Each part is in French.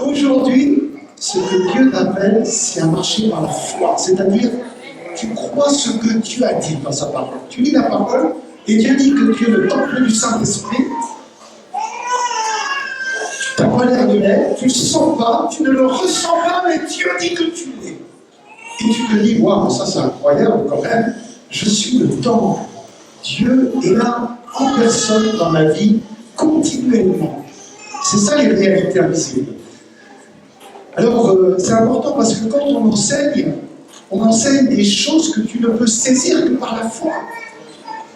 Aujourd'hui, ce que Dieu t'appelle, c'est à marcher par la foi. C'est-à-dire, tu crois ce que Dieu a dit dans sa parole. Tu lis la parole, et Dieu dit que tu es le temple du Saint-Esprit. Tu n'as pas l'air de l'être, tu ne le sens pas, tu ne le ressens pas, mais Dieu dit que tu l'es. Et tu te dis, waouh, ça c'est incroyable quand même, je suis le temple. Dieu est là en personne dans ma vie, continuellement. C'est ça les réalités invisibles. Alors, c'est important parce que quand on enseigne des choses que tu ne peux saisir que par la foi.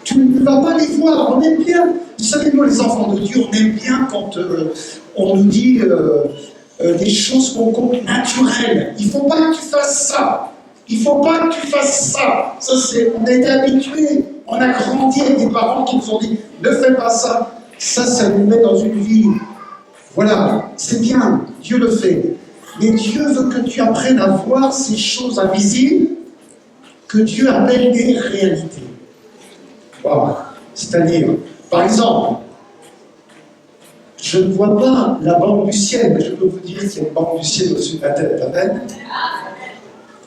Tu ne vas pas les voir, on aime bien. Vous savez, nous les enfants de Dieu, on aime bien quand on nous dit des choses qu'on compte naturelles. Il ne faut pas que tu fasses ça. Il ne faut pas que tu fasses ça. Ça c'est, on a été habitués. On a grandi avec des parents qui nous ont dit ne fais pas ça. Ça nous met dans une vie. Voilà, c'est bien, Dieu le fait. Mais Dieu veut que tu apprennes à voir ces choses invisibles que Dieu appelle des réalités. Wow. C'est-à-dire, par exemple, je ne vois pas la banque du ciel, mais je peux vous dire qu'il y a une banque du ciel au-dessus de la tête. Amen.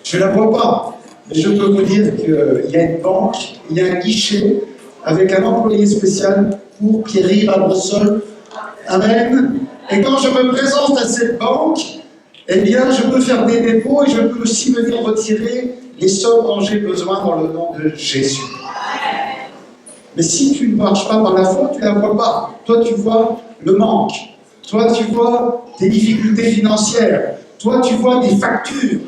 Je ne la vois pas, mais je peux vous dire qu'il y a une banque, il y a un guichet avec un employé spécial pour Pierre Albressol. Amen. Et quand je me présente à cette banque, eh bien, je peux faire des dépôts et je peux aussi venir retirer les sommes dont j'ai besoin dans le nom de Jésus. Mais si tu ne marches pas par la foi, tu ne la vois pas. Toi, tu vois le manque. Toi, tu vois des difficultés financières. Toi, tu vois des factures.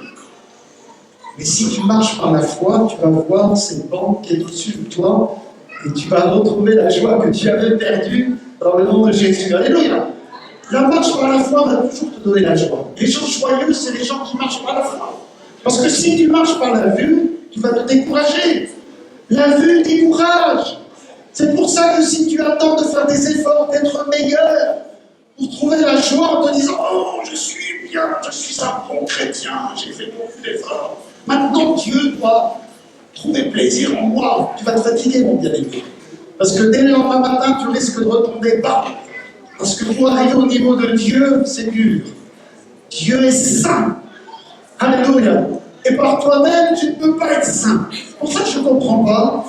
Mais si tu marches par la foi, tu vas voir cette banque qui est au-dessus de toi et tu vas retrouver la joie que tu avais perdue dans le nom de Jésus. Alléluia. La marche par la foi va toujours te donner la joie. Les gens joyeux, c'est les gens qui marchent par la foi. Parce que si tu marches par la vue, tu vas te décourager. La vue décourage. C'est pour ça que si tu attends de faire des efforts, d'être meilleur, pour trouver la joie en te disant « Oh, je suis bien, je suis un bon chrétien, j'ai fait beaucoup d'efforts. Maintenant, Dieu doit trouver plaisir en moi. » Tu vas te fatiguer, mon bien-aimé. Parce que dès le lendemain matin, tu risques de retomber bas. Parce que pour arriver au niveau de Dieu, c'est dur. Dieu est saint. Alléluia. Et par toi-même, tu ne peux pas être saint. C'est pour ça que je ne comprends pas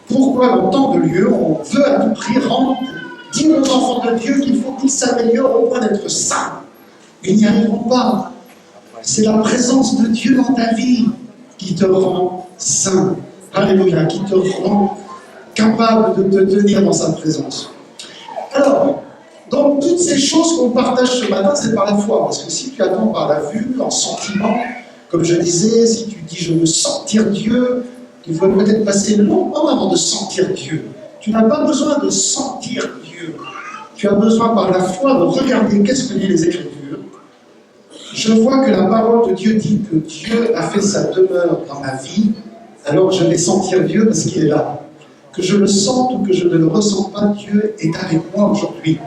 pourquoi dans tant de lieux, on veut à tout prix dire aux enfants de Dieu qu'il faut qu'ils s'améliorent au point d'être saints. Ils n'y arriveront pas. C'est la présence de Dieu dans ta vie qui te rend saint. Alléluia. Qui te rend capable de te tenir dans sa présence. Alors, donc, toutes ces choses qu'on partage ce matin, c'est par la foi. Parce que si tu attends par la vue, en sentiment, comme je disais, si tu dis « je veux sentir Dieu », il faut peut-être passer longtemps avant de sentir Dieu. Tu n'as pas besoin de sentir Dieu. Tu as besoin par la foi de regarder qu'est-ce que disent les Écritures. Je vois que la parole de Dieu dit que Dieu a fait sa demeure dans ma vie, alors je vais sentir Dieu parce qu'il est là. Que je le sente ou que je ne le ressens pas, Dieu est avec moi aujourd'hui.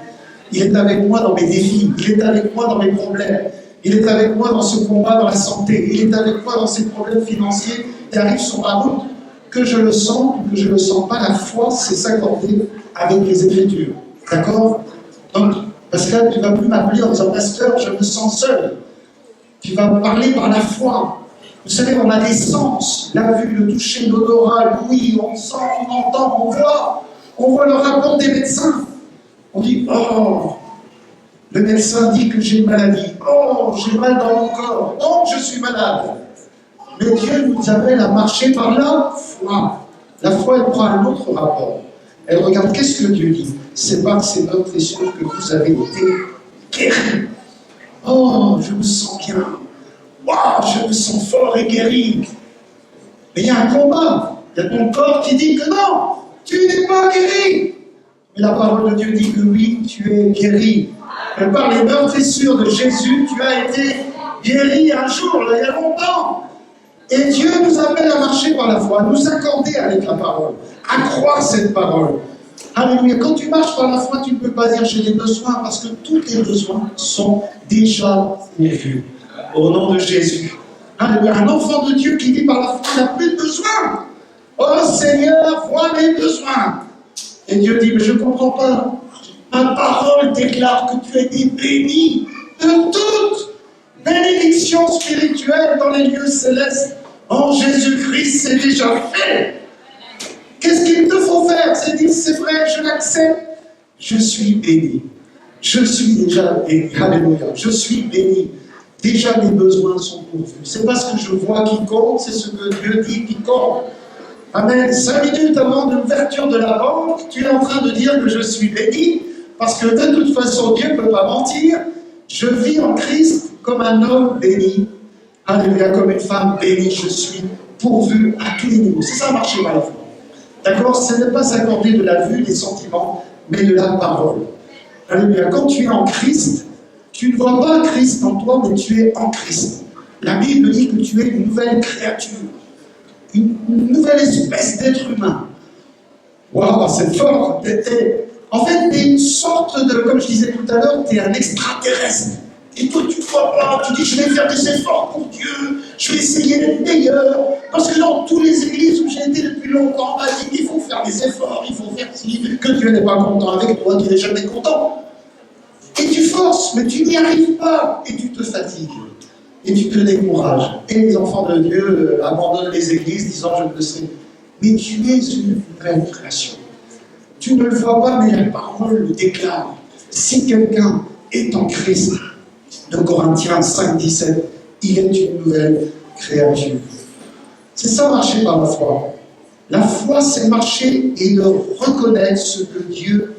Il est avec moi dans mes défis, il est avec moi dans mes problèmes, il est avec moi dans ce combat dans la santé, il est avec moi dans ces problèmes financiers qui arrivent sur ma route. Que je le sente ou que je ne le sens pas, la foi, c'est s'accorder avec les Écritures. D'accord? Donc, Pascal, tu ne vas plus m'appeler en disant « Pasteur, je me sens seul ». Tu vas me parler par la foi. Vous savez, on a des sens. La vue, le toucher, l'odorat, l'ouïe, on sent, on entend, on voit. On voit le rapport des médecins. On dit « Oh, le médecin dit que j'ai une maladie. Oh, j'ai mal dans mon corps. Oh, je suis malade. » Mais Dieu nous appelle à marcher par la foi. La foi, elle prend un autre rapport. Elle regarde qu'est-ce que Dieu dit. C'est par ces notes et sûr que vous avez été guéris. Oh, je me sens bien. Waouh, je me sens fort et guéri. Mais il y a un combat. Il y a ton corps qui dit que non, tu n'es pas guéri. Mais la parole de Dieu dit que oui, tu es guéri. Et par les meurtrissures de Jésus, tu as été guéri un jour, il y a longtemps. Et Dieu nous appelle à marcher par la foi, à nous accorder avec la parole, à croire cette parole. Alléluia. Quand tu marches par la foi, tu ne peux pas dire j'ai des besoins, parce que tous tes besoins sont déjà pourvus. Au nom de Jésus. Alléluia. Un enfant de Dieu qui dit par la foi n'a plus de besoin. Oh Seigneur, vois mes besoins. Et Dieu dit, mais je ne comprends pas. Ma parole déclare que tu as été béni de toute bénédiction spirituelle dans les lieux célestes. En Jésus-Christ, c'est déjà fait. Qu'est-ce qu'il te faut faire? C'est dire, c'est vrai, je l'accepte. Je suis béni. Je suis déjà béni. Alléluia. Je suis béni. Déjà, mes besoins sont pourvus. C'est pas ce que je vois qui compte, c'est ce que Dieu dit qui compte. Amen. 5 minutes avant l'ouverture de la banque, tu es en train de dire que je suis béni, parce que de toute façon, Dieu ne peut pas mentir. Je vis en Christ comme un homme béni. Alléluia, comme une femme bénie. Je suis pourvu à tous les niveaux. C'est ça, marcher par la foi. D'accord? Ce n'est pas s'accorder de la vue, des sentiments, mais de la parole. Alléluia. Quand tu es en Christ, tu ne vois pas Christ en toi, mais tu es en Christ. La Bible dit que tu es une nouvelle créature, une nouvelle espèce d'être humain. Waouh, c'est fort. En fait, tu es une sorte de, comme je disais tout à l'heure, tu es un extraterrestre. Et toi, tu ne vois pas, tu dis, je vais faire des efforts pour Dieu, je vais essayer d'être meilleur. Parce que dans toutes les églises où j'ai été depuis longtemps, on m'a dit qu'il faut faire des efforts, il faut faire ci, que Dieu n'est pas content avec toi, qu'il n'est jamais content. Et tu forces, mais tu n'y arrives pas, et tu te fatigues, et tu te décourages. Et les enfants de Dieu abandonnent les églises, disant, je ne le sais. Mais tu es une nouvelle création. Tu ne le vois pas, mais la parole le déclare. Si quelqu'un est en Christ, de Corinthiens 5, 17, il est une nouvelle créature. C'est ça, marcher par la foi. La foi, c'est marcher et de reconnaître ce que Dieu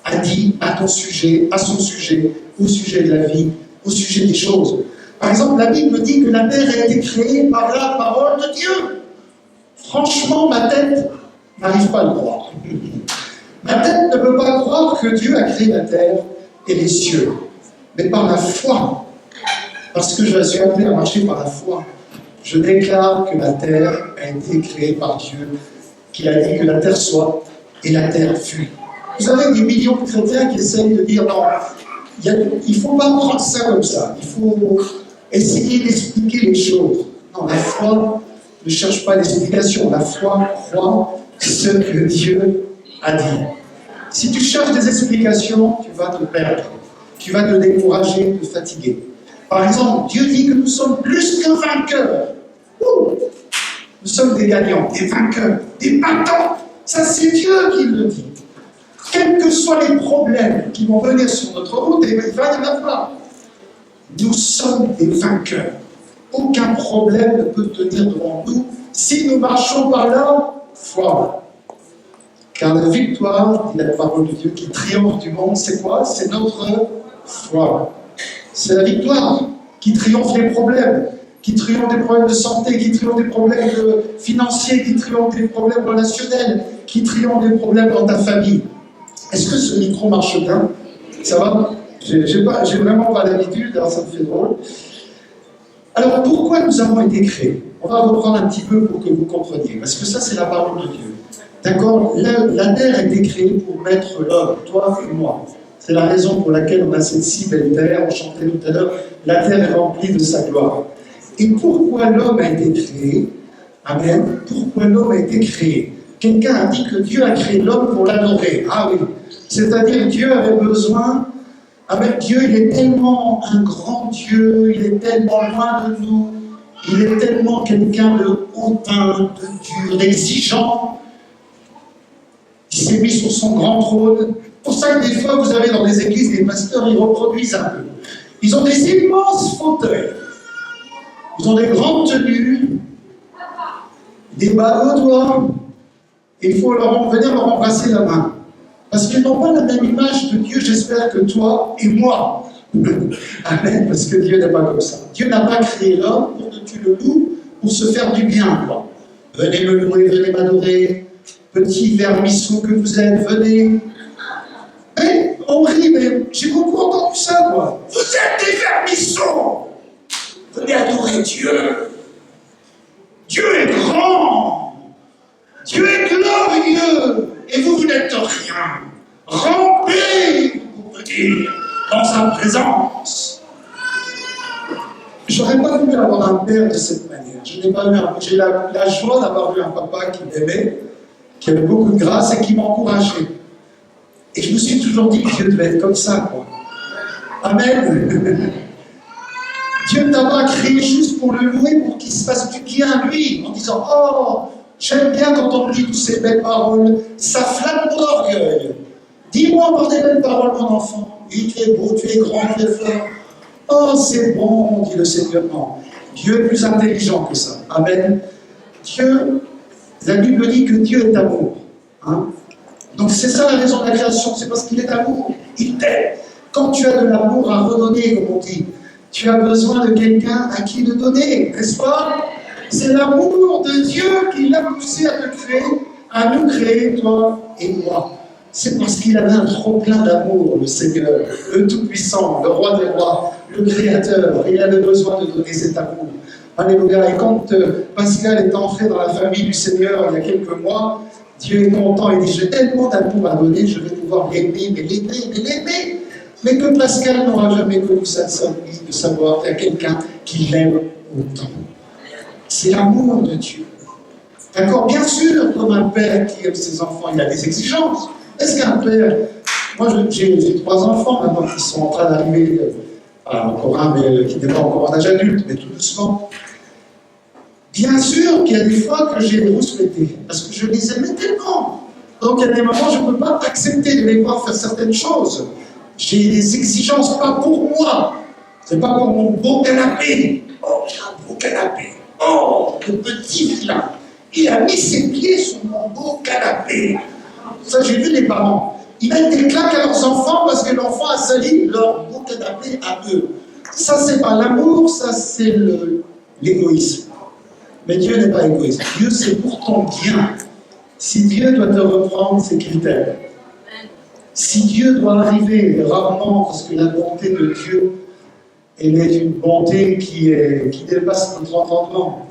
a dit à ton sujet, à son sujet, au sujet de la vie, au sujet des choses. Par exemple, la Bible dit que la terre a été créée par la parole de Dieu. Franchement, ma tête n'arrive pas à le croire. Ma tête ne peut pas croire que Dieu a créé la terre et les cieux. Mais par la foi, parce que je suis appelé à marcher par la foi, je déclare que la terre a été créée par Dieu, qu'il a dit que la terre soit, et la terre fut. Vous avez des millions de chrétiens qui essayent de dire non, il ne faut pas prendre ça comme ça, il faut essayer d'expliquer les choses. Non, la foi ne cherche pas l'explication, la foi croit ce que Dieu a dit. Si tu cherches des explications, tu vas te perdre. Tu vas te décourager, te fatiguer. Par exemple, Dieu dit que nous sommes plus que vainqueurs. Nous sommes des gagnants, des vainqueurs, des battants. Ça, c'est Dieu qui le dit. Quels que soient les problèmes qui vont venir sur notre route, et il va y en avoir. Nous sommes des vainqueurs. Aucun problème ne peut tenir devant nous si nous marchons par la foi. Car la victoire, dit la parole de Dieu, qui triomphe du monde, c'est quoi? C'est notre foi. C'est la victoire qui triomphe des problèmes, qui triomphe des problèmes de santé, qui triomphe des problèmes financiers, qui triomphe des problèmes relationnels, qui triomphe des problèmes dans ta famille. Est-ce que ce micro marche bien? Ça va? J'ai vraiment pas l'habitude, alors ça me fait drôle. Alors pourquoi nous avons été créés? On va reprendre un petit peu pour que vous compreniez, parce que ça c'est la parole de Dieu. D'accord? La terre a été créée pour mettre l'homme, toi et moi. C'est la raison pour laquelle on a cette si belle terre, on chantait tout à l'heure, la terre est remplie de sa gloire. Et pourquoi l'homme a été créé? Amen. Pourquoi l'homme a été créé? Quelqu'un a dit que Dieu a créé l'homme pour l'adorer. Ah oui. C'est-à-dire Dieu avait besoin. Amen. Dieu, il est tellement un grand Dieu, il est tellement loin de nous, il est tellement quelqu'un de hautain, de dur, d'exigeant. Il s'est mis sur son grand trône. C'est pour ça que des fois, vous avez dans les églises, les pasteurs, ils reproduisent un peu. Ils ont des immenses fauteuils. Ils ont des grandes tenues, des bagues aux doigts, et il faut venir leur embrasser la main. Parce qu'ils n'ont pas la même image de Dieu, j'espère, que toi et moi. Amen, parce que Dieu n'est pas comme ça. Dieu n'a pas créé l'homme pour que tu le loues, pour se faire du bien, quoi. Venez me louer, venez m'adorer. Petit vermisseau que vous êtes, venez. Mais on rit, mais j'ai beaucoup entendu ça, quoi. Vous êtes des vermisseaux. Venez adorer Dieu. Dieu est grand. Dieu est glorieux. Et vous n'êtes rien. Rampez, pour vous dire, dans sa présence. J'aurais pas voulu avoir un père de cette manière. J'ai la joie d'avoir eu un papa qui m'aimait, qui avait beaucoup de grâce et qui m'encourageait. Et je me suis toujours dit que Dieu devait être comme ça, quoi. Amen. Dieu ne t'a pas créé juste pour le louer, pour qu'il se fasse du bien lui, en disant « Oh, j'aime bien quand on me dit toutes ces belles paroles, ça flatte mon orgueil. Dis-moi par des belles paroles, mon enfant. Oui, tu es beau, tu es grand, tu es fort. Oh, c'est bon, dit le Seigneur. Non, Dieu est plus intelligent que ça. Amen. Dieu, la Bible dit que Dieu est amour. Hein? Donc c'est ça la raison de la création, c'est parce qu'il est amour. Il t'aime. Quand tu as de l'amour à redonner, comme on dit, tu as besoin de quelqu'un à qui le donner, n'est-ce pas? C'est l'amour de Dieu qui l'a poussé à te créer, à nous créer, toi et moi. C'est parce qu'il avait un trop plein d'amour, le Seigneur, le Tout-Puissant, le Roi des Rois, le Créateur. Il avait besoin de donner cet amour. Alléluia. Et quand Pascal est entré dans la famille du Seigneur il y a quelques mois, Dieu est content. Il dit, j'ai tellement d'amour à donner, je vais pouvoir l'aimer, mais l'aimer. Mais que Pascal n'aura jamais connu ça de savoir qu'il y a quelqu'un qui l'aime autant. C'est l'amour de Dieu. D'accord? Bien sûr, comme un père qui aime ses enfants, il a des exigences. Est-ce qu'un père... Moi, j'ai 3 enfants maintenant qui sont en train d'arriver, encore un, mais qui n'est pas encore en âge adulte, mais tout doucement. Bien sûr qu'il y a des fois que j'ai rouspété, parce que je les aimais tellement. Donc, il y a des moments où je ne peux pas accepter de les voir faire certaines choses. J'ai des exigences, pas pour moi. C'est pas pour mon beau canapé. Oh, j'ai un beau canapé. Oh, le petit vilain. Il a mis ses pieds sur mon beau canapé. Ça, j'ai vu les parents. Ils mettent des claques à leurs enfants parce que l'enfant a sali leur beau canapé à eux. Ça, c'est pas l'amour, ça, c'est l'égoïsme. Mais Dieu n'est pas égoïste. Dieu, c'est pour ton bien. Si Dieu doit te reprendre, c'est qu'il t'aime. Si Dieu doit arriver rarement, parce que la bonté de Dieu, elle est une bonté qui dépasse notre entendement,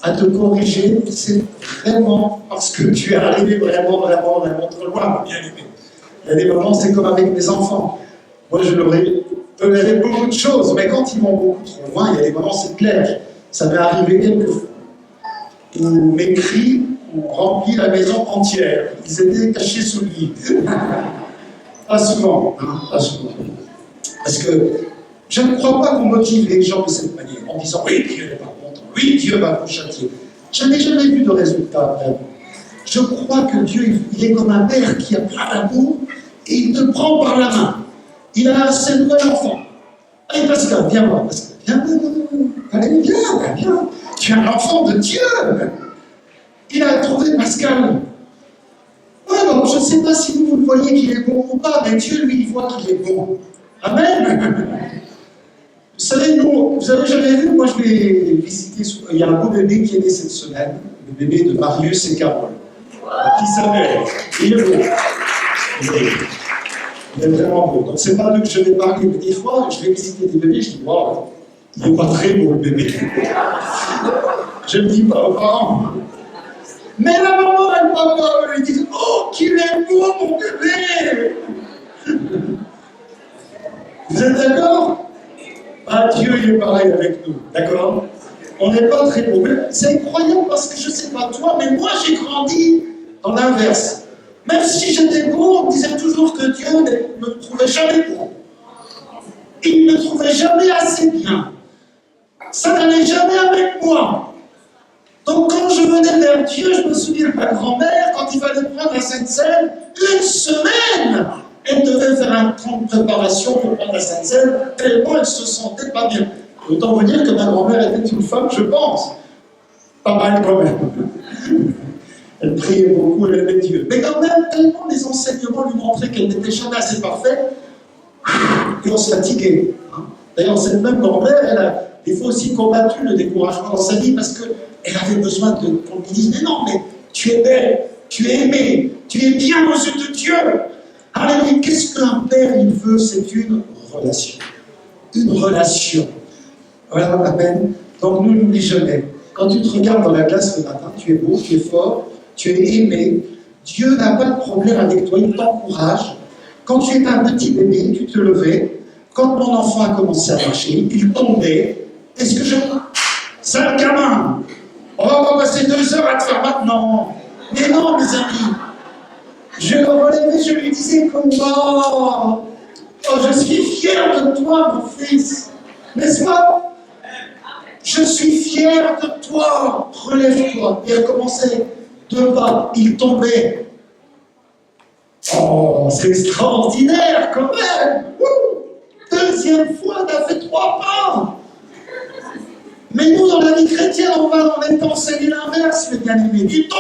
à te corriger, c'est vraiment parce que tu es arrivé vraiment trop loin, mon bien-aimé. Il y a des moments, c'est comme avec mes enfants. Moi, je leur ai toléré beaucoup de choses, mais quand ils vont beaucoup trop loin, il y a des moments, c'est clair. Ça m'est arrivé quelques fois où mes cris ont rempli la maison entière. Ils étaient cachés sous le lit. Pas souvent, hein, pas souvent. Parce que je ne crois pas qu'on motive les gens de cette manière, en disant « Oui, Dieu n'est pas content, oui, Dieu va vous châtier ». Je n'ai jamais vu de résultat, vraiment. Je crois que Dieu, il est comme un père qui a plein d'amour et il te prend par la main. Il a un nouvel enfant. Allez, Pascal, viens voir, Pascal. Allez, viens. Tu es un enfant de Dieu. Il a trouvé Pascal. Alors, je ne sais pas si vous le voyez qu'il est bon ou pas, mais Dieu, lui, il voit qu'il est bon. Amen. Vous savez, vous avez jamais vu, moi je vais visiter, il y a un beau bébé qui est né cette semaine, le bébé de Marius et Carole, qui s'appelle, il est beau. Il est vraiment beau. Donc c'est pas d'eux que je vais parler, mais des fois, je vais visiter des bébés, je dis, waouh, il n'est pas très beau le bébé. Je ne dis pas aux parents. Mais la maman et le papa, ils disent, oh, qu'il est beau mon bébé. Vous êtes d'accord? Ah, Dieu, il est pareil avec nous, d'accord? On n'est pas très beau. C'est incroyable parce que je ne sais pas toi, mais moi j'ai grandi dans l'inverse. Même si j'étais beau, on me disait toujours que Dieu ne me trouvait jamais beau. Il ne me trouvait jamais assez bien. Ça n'allait jamais avec moi. Donc quand je venais vers Dieu, je me souviens de ma grand-mère, quand il fallait prendre la Sainte Seine, 1 semaine, elle devait faire un temps de préparation pour prendre la Sainte Seine, tellement elle se sentait pas bien. Autant vous dire que ma grand-mère était une femme, je pense, pas mal quand même. Elle priait beaucoup, elle aimait Dieu. Mais quand même, tellement les enseignements lui montraient qu'elle n'était jamais assez parfaite, qu'on se fatiguait. D'ailleurs, cette même grand-mère, elle a des fois aussi combattu le découragement dans sa vie parce qu'elle avait besoin qu'on lui dise « Mais non, mais tu es belle, tu es aimée, tu es bien aux yeux de Dieu. » Alors, qu'est-ce qu'un père, il veut? C'est une relation. Une relation. Voilà, amen. Donc, nous, n'oublie jamais. Quand tu te regardes dans la glace le matin, tu es beau, tu es fort, tu es aimé. Dieu n'a pas de problème avec toi, il t'encourage. Quand tu étais un petit bébé, tu te levais. Quand mon enfant a commencé à marcher, il tombait. Est-ce que je... Sale gamin, on va pas passer 2 heures à te faire maintenant. Mais non, mes amis. Je le relevais, je lui disais comment. Oh, je suis fier de toi, mon fils. N'est-ce pas? Je suis fier de toi. Relève-toi. Il recommençait 2 pas. Il tombait. Oh, c'est extraordinaire quand même. Deuxième fois, tu as fait 3 pas. Mais nous, dans la vie chrétienne, on va en même temps enseigner l'inverse, le bien-aimé. Tu tombes.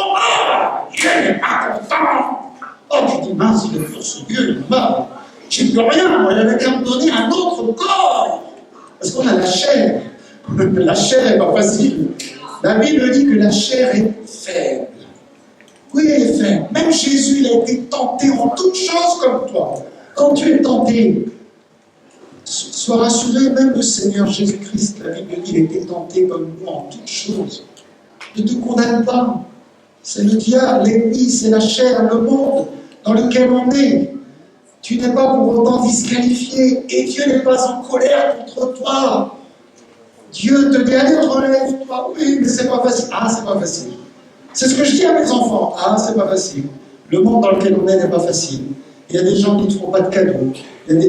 Dieu n'est pas content. Oh, tu dis, mince, il est pour ce Dieu, il est mort. J'ai plus rien, moi, il avait qu'à me donner un autre corps. Parce qu'on a la chair. La chair n'est pas facile. La Bible dit que la chair est faible. Oui, elle est faible. Même Jésus, il a été tenté en toutes choses comme toi. Quand tu es tenté, sois rassuré, même le Seigneur Jésus-Christ, la Bible dit, il a été tenté comme nous en toutes choses. Ne te condamne pas. C'est le diable, l'ennemi, c'est la chair, le monde dans lequel on est. Tu n'es pas pour autant disqualifié et Dieu n'est pas en colère contre toi. Dieu te dit, allez, relève-toi. Oui, mais c'est pas facile. Ah, c'est pas facile. C'est ce que je dis à mes enfants. Ah, c'est pas facile. Le monde dans lequel on est n'est pas facile. Il y a des gens qui ne te font pas de cadeaux. Il y a des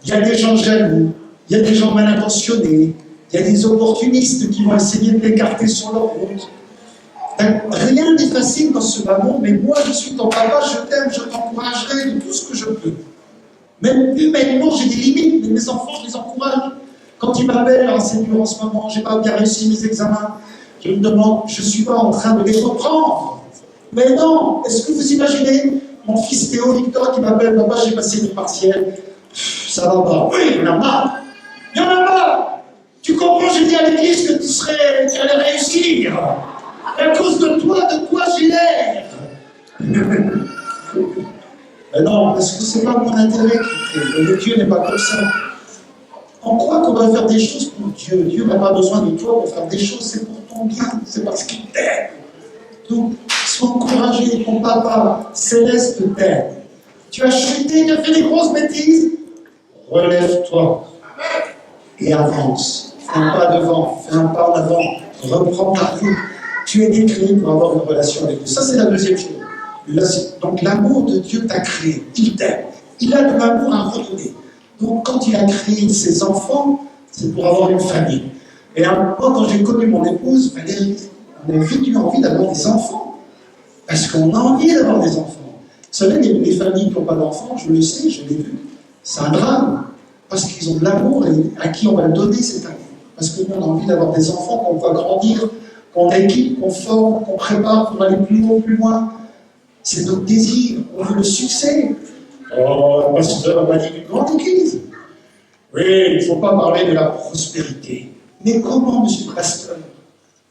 Il y a des gens jaloux. Il y a des gens mal intentionnés. Il y a des opportunistes qui vont essayer de t'écarter sur leur route. Rien n'est facile dans ce bas monde, mais moi, je suis ton papa, je t'aime, je t'encouragerai de tout ce que je peux. Même humainement, j'ai des limites, mais mes enfants, je les encourage. Quand ils m'appellent, ah, c'est dur en ce moment, j'ai pas bien réussi mes examens, je me demande, je ne suis pas en train de les reprendre. Mais non, est-ce que vous imaginez mon fils Théo Victor qui m'appelle, papa, j'ai passé mes partiels, ça va pas. Oui, il y en a marre. Il y en a marre. Tu comprends, j'ai dit à l'église que tu allais réussir. À cause de toi j'ai l'air. Mais non, parce que c'est pas mon intérêt qui fait. Le Dieu n'est pas comme ça. On croit qu'on doit faire des choses pour Dieu. Dieu n'a pas besoin de toi pour faire des choses, c'est pour ton bien, c'est parce qu'il t'aime. Donc, sois encouragé, ton papa céleste t'aime. Tu as chuté, tu as fait des grosses bêtises. Relève-toi et avance. Fais un pas devant, fais un pas en avant, reprends ta route. Tu es décréé pour avoir une relation avec Dieu. Ça, c'est la deuxième chose. Donc, l'amour de Dieu t'a créé. Il t'aime. Il a de l'amour à redonner. Donc, quand il a créé ses enfants, c'est pour avoir une famille. Et moi, quand j'ai connu mon épouse, Valérie, on a vite eu envie d'avoir des enfants. Parce qu'on a envie d'avoir des enfants. Vous savez, les familles qui n'ont pas d'enfants, je le sais, je l'ai vu, c'est un drame. Parce qu'ils ont de l'amour et à qui on va donner cet amour. Parce que nous, on a envie d'avoir des enfants qu'on va grandir, qu'on équipe, qu'on forme, qu'on prépare pour aller plus haut, plus loin. C'est notre désir, on veut le succès. Oh, le pasteur m'a dit d'une grande église. Oui, il ne faut pas parler de la prospérité. Mais comment, monsieur le pasteur?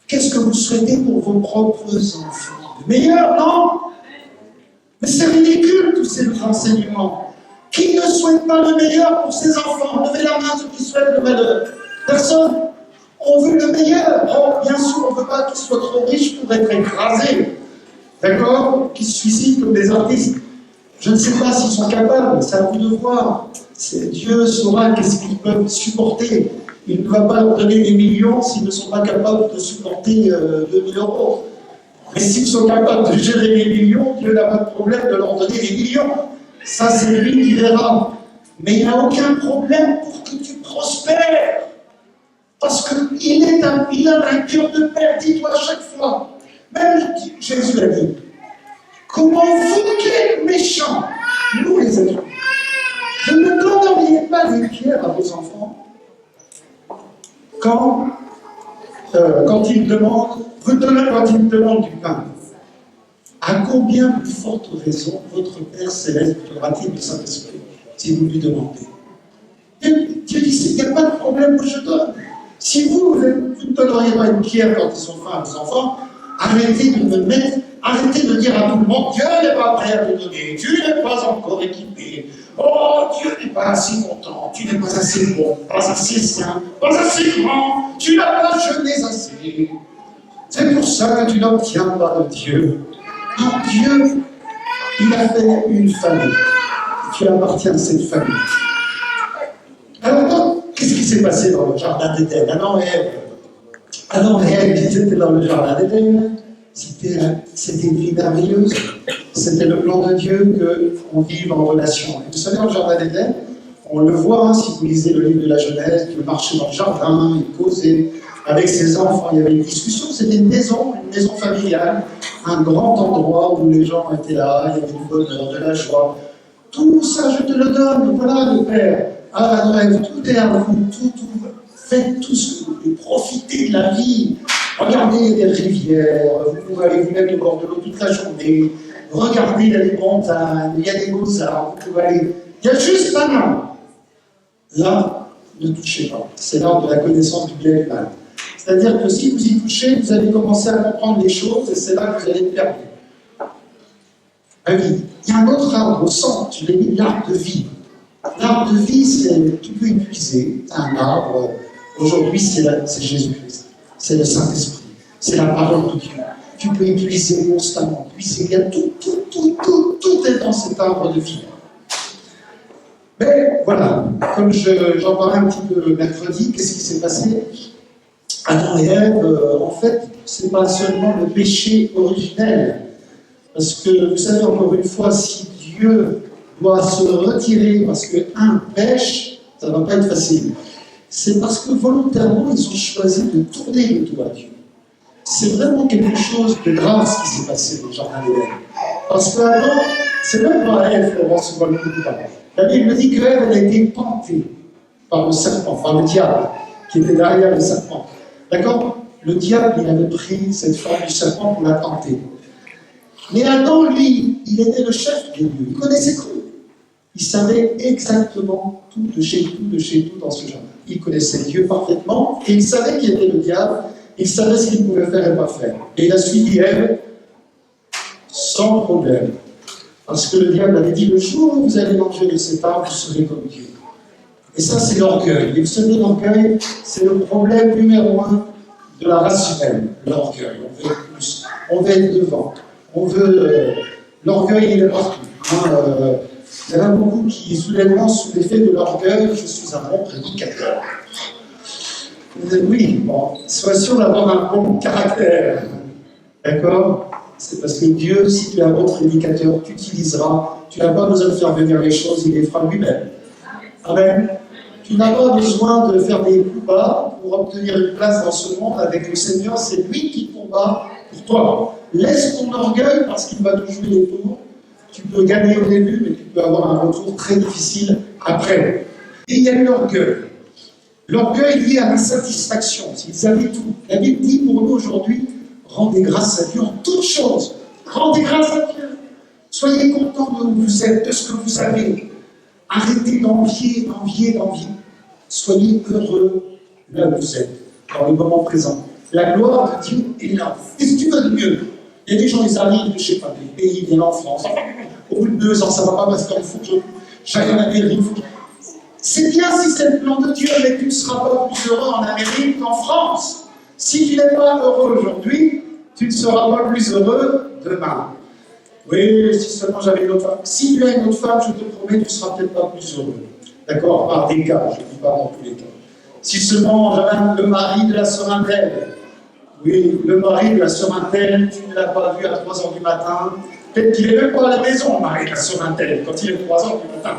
Qu'est-ce que vous souhaitez pour vos propres enfants? Le meilleur, non? Mais c'est ridicule, tous ces enseignements. Qui ne souhaite pas le meilleur pour ses enfants? Levez la main ceux qui souhaitent le malheur. Personne. On veut le meilleur. Oh, bien sûr, on ne veut pas qu'ils soient trop riches pour être écrasés. D'accord? Qu'ils se suicident comme des artistes. Je ne sais pas s'ils sont capables, c'est à vous de voir. Dieu saura qu'est-ce qu'ils peuvent supporter. Il ne va pas leur donner des millions s'ils ne sont pas capables de supporter 2000 €. Mais s'ils sont capables de gérer les millions, Dieu n'a pas de problème de leur donner des millions. Ça, c'est lui qui verra. Mais il n'y a aucun problème pour que tu prospères. Parce qu'il a un cœur de père, dis-toi à chaque fois. Même Jésus a dit, comment vous qui êtes méchants, nous les êtres, vous ne donneriez pas des pierres à vos enfants quand ils demandent, quand ils demandent du pain. À combien plus forte raison votre Père Céleste donnera-t-il du Saint-Esprit si vous lui demandez? Dieu dit, il n'y a pas de problème que je donne. Si vous ne donneriez pas une pierre quand ils ont faim à vos enfants, arrêtez de dire à tout le monde, Dieu n'est pas prêt à te donner, Dieu n'est pas encore équipé, oh, Dieu n'est pas assez content, tu n'es pas assez bon, pas assez saint, pas assez grand, tu n'as pas jeûné assez. C'est pour ça que tu n'obtiens pas de Dieu. Non, Dieu, il a fait une famille. Tu appartiens à cette famille. Alors, qu'est-ce qui s'est passé dans le jardin d'Éden? Adam et Ève, ils étaient dans le jardin d'Éden. C'était une vie merveilleuse. C'était le plan de Dieu qu'on vive en relation. Et vous savez, dans le jardin d'Éden, On le voit, hein, si vous lisez le livre de la Genèse, il marchait dans le jardin, il causait avec ses enfants, il y avait une discussion, c'était une maison familiale, un grand endroit où les gens étaient là, il y avait du bonheur, de la joie. Tout ça, je te le donne, voilà le Père. Ah, bref, tout est à vous, faites tout ce que vous voulez, profitez de la vie. Regardez, il y a des rivières, vous pouvez aller vous mettre au bord de l'eau toute la journée. Regardez, il y a des montagnes, il y a des beaux arbres, vous pouvez aller. Il y a juste un arbre. Là, ne touchez pas. C'est l'arbre de la connaissance du bien et du mal. C'est-à-dire que si vous y touchez, vous allez commencer à comprendre les choses et c'est là que vous allez être perdu. Ah oui, il y a un autre arbre au centre, je l'ai mis l'arbre de vie. L'arbre de vie, c'est tu peux épuiser un arbre. Aujourd'hui, c'est Jésus-Christ, c'est le Saint-Esprit, c'est la parole de Dieu. Tu peux épuiser constamment, puiser. Il y a tout est dans cet arbre de vie. Mais voilà, comme j'en parlais un petit peu mercredi, qu'est-ce qui s'est passé? Adam et Ève, en fait, c'est pas seulement le péché originel. Parce que, vous savez, encore une fois, si Dieu doit se retirer parce qu'un pêche, ça ne va pas être facile. C'est parce que volontairement, ils ont choisi de tourner le dos à Dieu. C'est vraiment quelque chose de grave ce qui s'est passé dans le jardin d'Éden. Parce qu'avant, c'est même pas Ève, Florence, on va le coup. La Bible dit qu'Ève, elle a été tentée par le serpent, par le diable, qui était derrière le serpent. D'accord? Le diable, il avait pris cette forme du serpent pour la tenter. Mais Adam, lui, il était le chef des dieux. Il connaissait tout. Il savait exactement tout de chez tout dans ce jardin. Il connaissait Dieu parfaitement et il savait qui était le diable. Il savait ce qu'il pouvait faire et pas faire. Et il a suivi Ève sans problème. Parce que le diable avait dit, le jour où vous allez manger de cet arbre, vous serez comme Dieu. Et ça, c'est l'orgueil. Et vous savez, l'orgueil, c'est le problème numéro 1 de la race humaine. L'orgueil. On veut être plus. On veut être devant. On veut... l'orgueil, il est partout. Il y en a beaucoup qui, soudainement, sous l'effet de l'orgueil, je suis un bon prédicateur. Oui, bon, sois sûr d'avoir un bon caractère. D'accord? C'est parce que Dieu, si tu es un bon prédicateur, tu utiliseras. Tu n'as pas besoin de faire venir les choses, il les fera lui-même. Amen. Tu n'as pas besoin de faire des coups bas pour obtenir une place dans ce monde avec le Seigneur. C'est lui qui combat pour toi. Laisse ton orgueil parce qu'il va te jouer les tours. Tu peux gagner au début, mais tu peux avoir un retour très difficile après. Et il y a eu l'orgueil. L'orgueil lié à l'insatisfaction. Ils avaient tout. La Bible dit pour nous aujourd'hui, rendez grâce à Dieu en toutes choses. Rendez grâce à Dieu. Soyez contents de où vous êtes, de ce que vous avez. Arrêtez d'envier. Soyez heureux là où vous êtes, dans le moment présent. La gloire de Dieu est là. Qu'est-ce que tu veux de mieux? Il y a des gens, ils arrivent, je ne sais pas, des pays, ils viennent en France. Au bout de 2 ans, ça ne va pas parce qu'il faut que j'aille en Amérique. C'est bien si c'est le plan de Dieu, mais tu ne seras pas plus heureux en Amérique qu'en France. Si tu n'es pas heureux aujourd'hui, tu ne seras pas plus heureux demain. Oui, si seulement j'avais une autre femme. Si tu as une autre femme, je te promets, tu ne seras peut-être pas plus heureux. D'accord? Par des cas, je ne dis pas dans tous les cas. Si seulement j'avais le mari de la sœur Intel. Oui, le mari de la sœur Intel, tu ne l'as pas vu à 3 h du matin. Peut-être qu'il n'est même pas à la maison, le mari de la sœur Intel, quand il est 3 h du matin.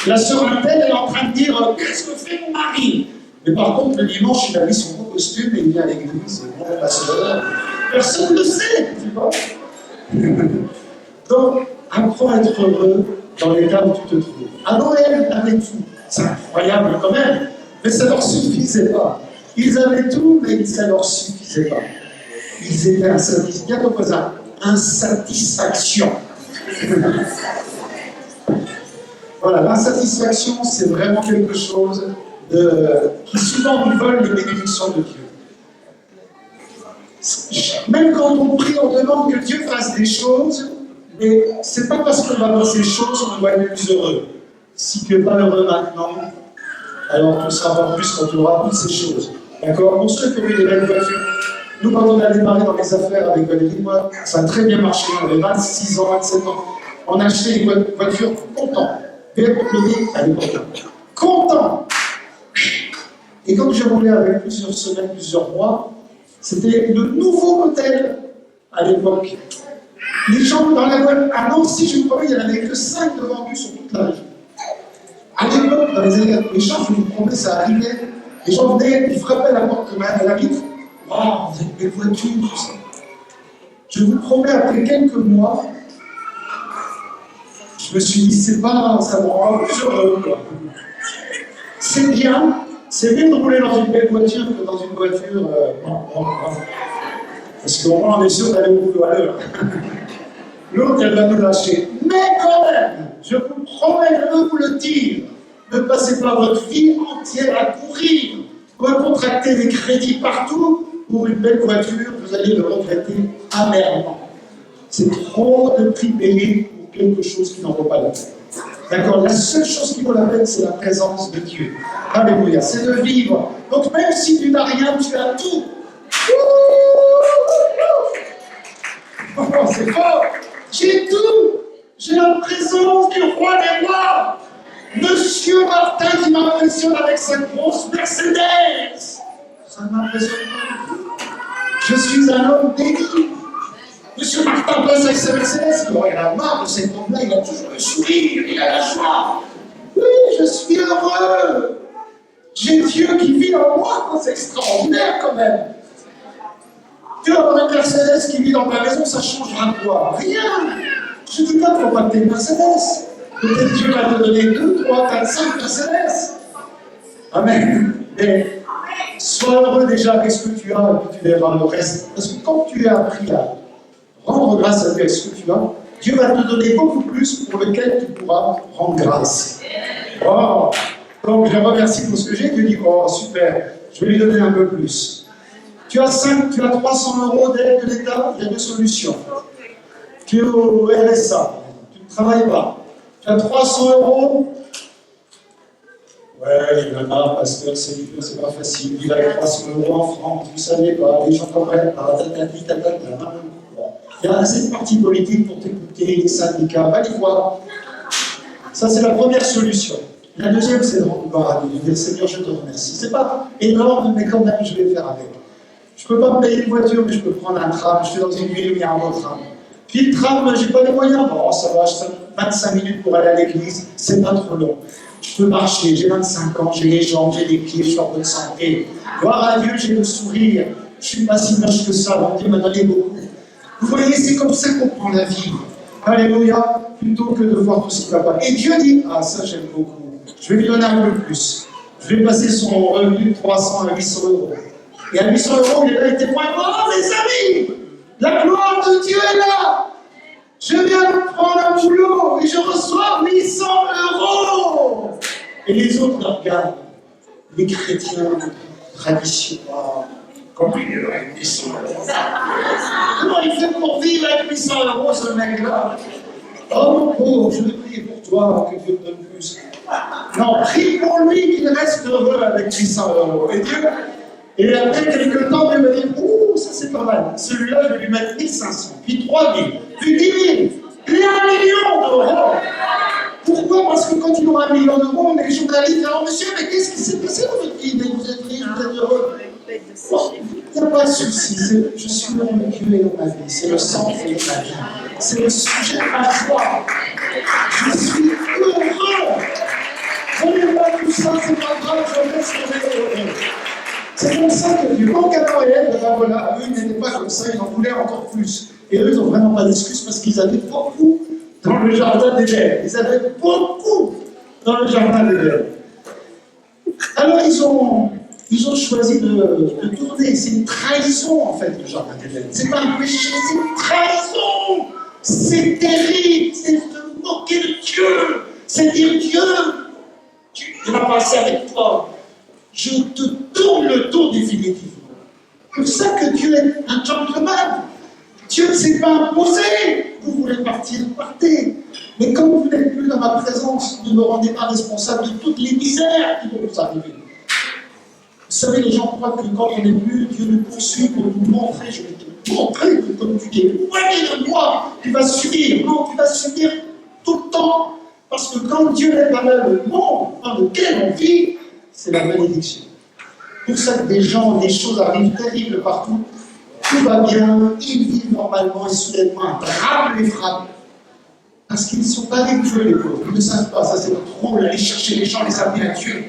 La sœur Intel, elle est en train de dire « Qu'est-ce que fait mon mari ?» Mais par contre, le dimanche, il a mis son beau costume et il vient à l'église, et bon, la sœur, personne ne le sait, tu vois. Donc, apprends à être heureux dans l'état où tu te trouves. À Noël, avec tout. C'est incroyable quand même, mais ça ne leur suffisait pas. Ils avaient tout, mais ça ne leur suffisait pas. Ils étaient insatisfaits. Bien comme ça, insatisfaction. Voilà, l'insatisfaction, c'est vraiment quelque chose qui souvent nous vole les bénédictions de Dieu. Même quand on prie, on demande que Dieu fasse des choses, mais c'est pas parce qu'on va faire ces choses qu'on va être plus heureux. Si tu n'es pas heureux maintenant, alors tu ne seras pas plus quand tu auras toutes ces choses. D'accord? Pour ceux qui ont eu des belles voitures, nous, quand on a démarré dans les affaires avec Valérie, moi, ça a très bien marché. On avait 26 ans, 27 ans. On a acheté une voiture content. BMW à l'époque. Content! Et quand j'ai roulé avec plusieurs semaines, plusieurs mois, c'était le nouveau modèle à l'époque. Les gens dans la voiture, à Nancy, je me rappelle, il n'y en avait que 5 de vendus sur toute la région. À l'époque, dans les années 80, les gens, je vous promets, ça arrivait. Les gens venaient, ils frappaient la porte à la vitre. Waouh, vous avez une belle voiture, tout ça. Je vous promets, après quelques mois, je me suis dit, c'est pas, ça me rend plus heureux, quoi. C'est bien de rouler dans une belle voiture que dans une voiture. Parce qu'au moins, on est sûr d'aller au boulot à l'heure. L'autre, elle va nous lâcher. Mais quand même, je vous promets, je veux vous le dire, ne passez pas votre vie entière à courir, recontracter des crédits partout pour une belle voiture, vous allez le regretter amèrement. C'est trop de prix payés pour quelque chose qui n'en vaut pas la peine. D'accord? La seule chose qui vaut la peine, c'est la présence de Dieu. Alléluia. C'est de vivre. Donc même si tu n'as rien, tu as tout. Oh, c'est fort. J'ai tout. J'ai la présence du roi des rois. Monsieur Martin qui m'impressionne avec sa grosse Mercedes. Ça ne m'impressionne pas. Je suis un homme béni. Monsieur Martin passe avec sa Mercedes. Il a marre de cet homme-là, il a toujours le sourire, il a la joie. Oui, je suis heureux. J'ai Dieu qui vit en moi, c'est extraordinaire quand même. Tu vas avoir une Mercedes qui vit dans ta maison, ça changera quoi? Rien. Je ne dis pas qu'il ne faut pas que tu aies une Mercedes. Peut-être Dieu va te donner 2, 3, 4, 5 Mercedes. Amen. Mais sois heureux déjà avec ce que tu as et puis tu verras le reste. Parce que quand tu as appris à rendre grâce à Dieu avec ce que tu as, Dieu va te donner beaucoup plus pour lequel tu pourras rendre grâce. Oh. Donc je remercie pour ce que j'ai. Dieu dit, oh super, je vais lui donner un peu plus. Tu as 300 € d'aide de l'État, il y a 2 solutions. Tu es au RSA, tu ne travailles pas. Tu as 300 €. Ouais, il y en a, pasteur, c'est pas facile. Il a 300 € en France, vous savez pas, les gens comprennent pas, il y a assez de partis politiques pour t'écouter, des syndicats, va les voir. Ça, c'est la première solution. La deuxième, c'est de rendre gloire à Dieu. Dire, Seigneur, je te remercie. C'est pas énorme, mais quand même, je vais faire avec. Je ne peux pas me payer une voiture, mais je peux prendre un tram. Je suis dans une ville où il y a un bon tram. Puis le tram, j'ai pas les moyens. Bon, ça va, je fais 25 minutes pour aller à l'église, c'est pas trop long. Je peux marcher, j'ai 25 ans, j'ai les jambes, j'ai les pieds, je suis en bonne santé. Gloire à Dieu, j'ai le sourire. Je suis pas si moche que ça, bon Dieu m'a donné beaucoup. Vous voyez, c'est comme ça qu'on prend la vie. Alléluia, plutôt que de voir tout ce qui va pas. Et Dieu dit, ah ça j'aime beaucoup. Je vais lui donner un peu plus. Je vais passer son revenu de 300 à 800 €. Et à 800 €, il a été point. Oh, mes amis, la gloire de Dieu est là. Je viens de prendre un boulot et je reçois 800 €. Et les autres regardent. Les chrétiens traditionnels. Comment il aurait 800 €? Comment il fait pour vivre avec 800 € ce mec-là? Oh mon pauvre, je vais prier pour toi, que Dieu te donne plus. Non, prie pour lui qu'il reste heureux avec 800 €. Et Dieu. Et après quelques temps, Dieu me dit, ouh, ça c'est pas mal. Celui-là, je vais lui mettre 1500, puis 3000, puis 10 000, puis 1 million d'euros. Pourquoi? Parce que quand il aura 1 million d'euros, les journalistes diront, monsieur, mais qu'est-ce qui s'est passé dans votre vie? Vous êtes riche, vous êtes heureux. Bon, il n'y a pas de souci. Je suis heureux que Dieu est dans ma vie. C'est le centre de ma vie. C'est le sujet de ma joie. Je suis heureux. Je n'ai pas tout ça, c'est pas grave, je reste heureux. C'est comme ça que Dieu, quand Adam et Ève, ben voilà, eux, ils n'étaient pas comme ça, ils en voulaient encore plus. Et eux, ils n'ont vraiment pas d'excuses parce qu'ils avaient beaucoup dans le jardin d'Éden. Ils avaient beaucoup dans le jardin d'Éden. Alors, ils ont choisi de tourner. C'est une trahison, en fait, le jardin d'Éden. C'est pas un péché, c'est une trahison. C'est terrible, c'est de moquer de Dieu. C'est dire, Dieu, tu vas passer avec toi. Je te tourne le dos définitivement. C'est pour ça que Dieu est un gentleman. Dieu ne s'est pas imposé. Vous voulez partir, partez. Mais comme vous n'êtes plus dans ma présence, ne me rendez pas responsable de toutes les misères qui vont vous arriver. Vous savez, les gens croient que quand on n'est plus, Dieu nous poursuit pour nous montrer. Je vais te montrer que comme tu es éloigné de moi, tu vas subir. Non, tu vas subir tout le temps. Parce que quand Dieu n'est pas là, le monde dans lequel on vit, c'est la malédiction. C'est pour ça que des choses arrivent terribles partout. Tout va bien, ils vivent normalement et soudainement un drame les frappe. Parce qu'ils ne sont pas avec Dieu, les pauvres. Ils ne savent pas, ça c'est notre rôle, aller chercher les gens, les amener à Dieu.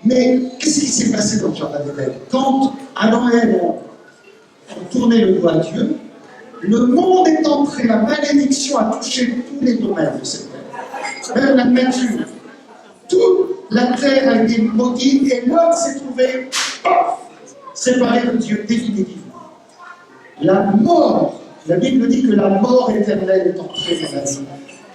Mais qu'est-ce qui s'est passé dans le jardin d'Éden? Quand Adam et Ève ont tourné le dos à Dieu, le monde est entré, la malédiction a touché tous les domaines de cette terre. Même la nature. Toute la terre a été maudite et l'homme s'est trouvé séparé de Dieu définitivement. La mort, la Bible dit que la mort éternelle est entrée dans la vie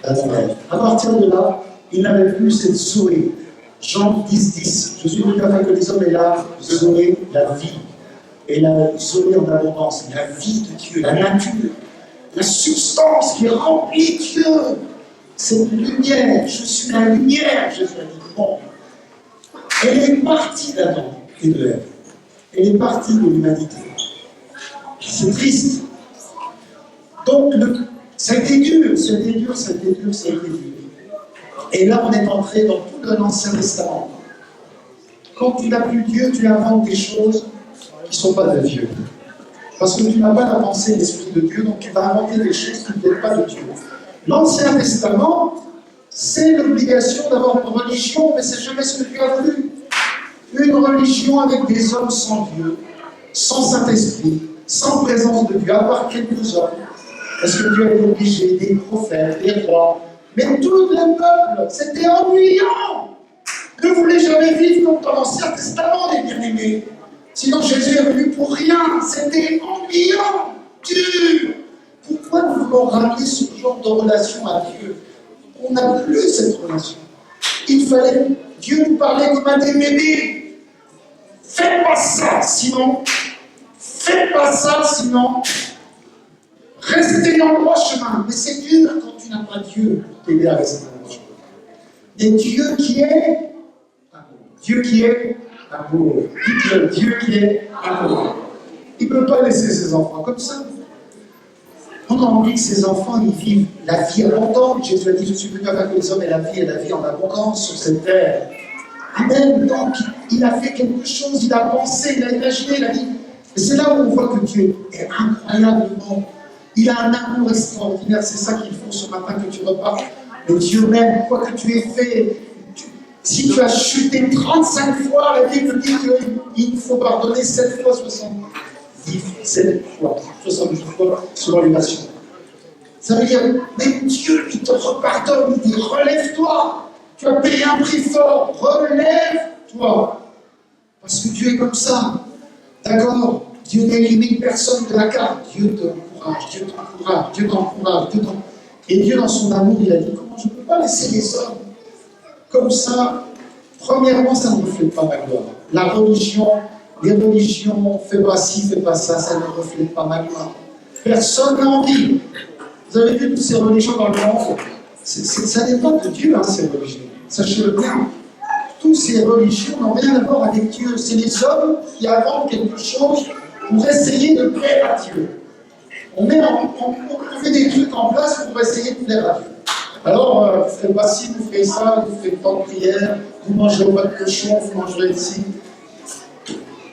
d'Adam et Ève. À partir de là, il n'avait plus cette Zoé. Jean 10, je suis venu afin que les hommes aient la Zoé, la vie. Et la Zoé en abondance, la vie de Dieu, la nature, la substance qui remplit Dieu. Cette lumière, je suis la lumière, Jésus a dit. Bon. Elle est partie d'Adam et de Ève. Elle est partie de l'humanité. C'est triste. Donc, ça a été dur, ça a été dur, ça a été dur, ça a été dur. Et là, on est entré dans tout l'Ancien Testament. Quand tu n'as plus Dieu, tu inventes des choses qui ne sont pas de Dieu. Parce que tu n'as pas la pensée et l'esprit de Dieu, donc tu vas inventer des choses qui ne viennent pas de Dieu. L'Ancien Testament, c'est l'obligation d'avoir une religion, mais c'est jamais ce que Dieu a voulu. Une religion avec des hommes sans Dieu, sans Saint-Esprit, sans présence de Dieu, à part quelques hommes. Parce que Dieu a été obligé, des prophètes, des rois, mais tout le peuple, c'était ennuyant. Ne voulez jamais vivre comme dans l'Ancien Testament, les bien-aimés. Sinon Jésus est venu pour rien, c'était ennuyant, dur. Pourquoi nous voulons ramener ce genre de relation à Dieu? On n'a plus cette relation. Il fallait, Dieu nous parlait comme à des bébés. Faites pas ça, sinon, restez dans le droit chemin. Mais c'est dur quand tu n'as pas Dieu pour t'aider à rester dans le droit chemin. Et Dieu qui est amour. Dieu qui est amour. Dites-le, Dieu qui est amour. Il ne peut pas laisser ses enfants comme ça. On a envie que ses enfants ils vivent la vie abondante. Jésus a dit, je suis venu afin que les hommes aient la vie en abondance sur cette terre. Amen. Donc, il a fait quelque chose, il a pensé, il a imaginé la vie. Et c'est là où on voit que Dieu est incroyablement. Il a un amour extraordinaire. C'est ça qu'il faut ce matin que tu repars. Mais Dieu même, quoi que tu aies fait, si tu as chuté 35 fois, la Bible dit qu'il faut pardonner 7 fois 7 fois, 70 fois, selon les nations. Ça veut dire, mais Dieu, il te repardonne, il dit, relève-toi. Tu as payé un prix fort, relève-toi. Parce que Dieu est comme ça. D'accord? Dieu n'élimine personne de la carte. Dieu t'encourage, Dieu t'encourage, Dieu t'encourage, Dieu t'encourage. Et Dieu, dans son amour, il a dit, comment je ne peux pas laisser les hommes comme ça? Premièrement, ça ne reflète pas ma gloire. La religion, les religions, fais pas ci, fais pas ça, ça ne reflète pas ma gloire. Personne n'a envie. Vous avez vu toutes ces religions dans le monde, ça n'est pas de Dieu, hein, ces religions. Sachez-le bien. Toutes ces religions n'ont rien à voir avec Dieu. C'est les hommes qui inventent quelque chose pour essayer de plaire à Dieu. On met des trucs en place pour essayer de plaire à Dieu. Alors, vous faites pas ci, vous faites ça, vous faites tant de prières, vous mangez au bas de cochon, vous mangerez ici.